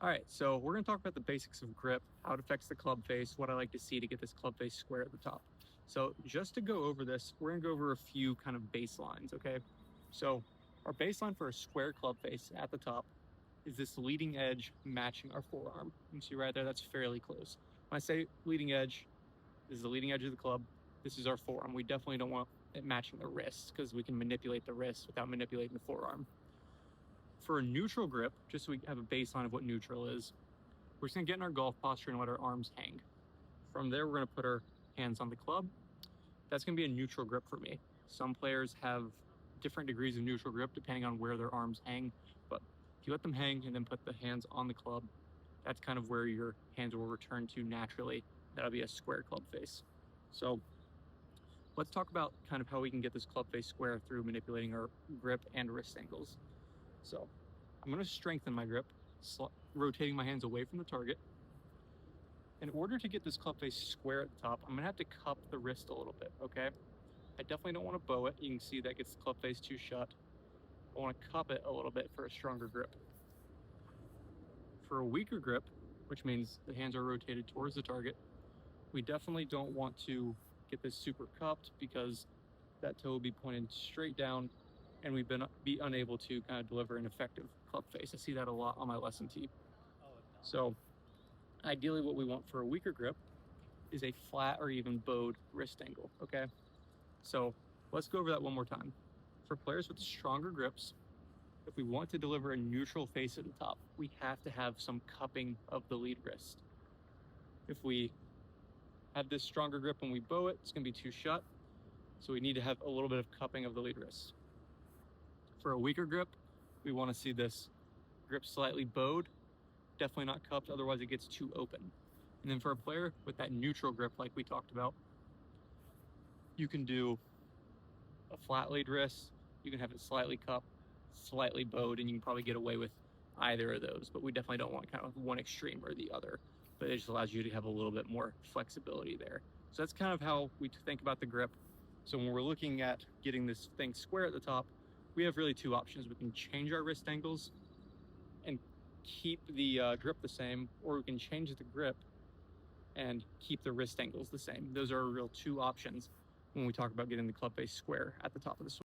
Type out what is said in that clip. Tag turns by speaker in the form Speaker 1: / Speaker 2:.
Speaker 1: All right, so we're going to talk about the basics of grip, how it affects the club face, what I like to see to get this club face square at the top. So just to go over this, we're going to go over a few kind of baselines, okay? So our baseline for a square club face at the top is this leading edge matching our forearm. You can see right there, that's fairly close. When I say leading edge, this is the leading edge of the club. This is our forearm. We definitely don't want it matching the wrist because we can manipulate the wrist without manipulating the forearm. For a neutral grip, just so we have a baseline of what neutral is, we're just gonna get in our golf posture and let our arms hang. From there, we're gonna put our hands on the club. That's gonna be a neutral grip for me. Some players have different degrees of neutral grip depending on where their arms hang, but if you let them hang and then put the hands on the club, that's kind of where your hands will return to naturally. That'll be a square club face. So let's talk about kind of how we can get this club face square through manipulating our grip and wrist angles. So I'm going to strengthen my grip, rotating my hands away from the target. In order to get this club face square at the top, I'm going to have to cup the wrist a little bit, okay? I definitely don't want to bow it. You can see that gets the club face too shut. I want to cup it a little bit for a stronger grip. For a weaker grip, which means the hands are rotated towards the target, we definitely don't want to get this super cupped because that toe will be pointed straight down and we've be unable to kind of deliver an effective club face. I see that a lot on my lesson tee. So ideally what we want for a weaker grip is a flat or even bowed wrist angle, okay? So let's go over that one more time. For players with stronger grips, if we want to deliver a neutral face at the top, we have to have some cupping of the lead wrist. If we have this stronger grip when we bow it, it's gonna be too shut. So we need to have a little bit of cupping of the lead wrist. For a weaker grip, we want to see this grip slightly bowed, definitely not cupped, otherwise it gets too open. And then for a player with that neutral grip like we talked about, you can do a flat lead wrist, you can have it slightly cupped, slightly bowed, and you can probably get away with either of those, but we definitely don't want kind of one extreme or the other, but it just allows you to have a little bit more flexibility there. So that's kind of how we think about the grip. So when we're looking at getting this thing square at the top, we have really two options. We can change our wrist angles and keep the grip the same, or we can change the grip and keep the wrist angles the same. Those are our real two options when we talk about getting the club face square at the top of the swing.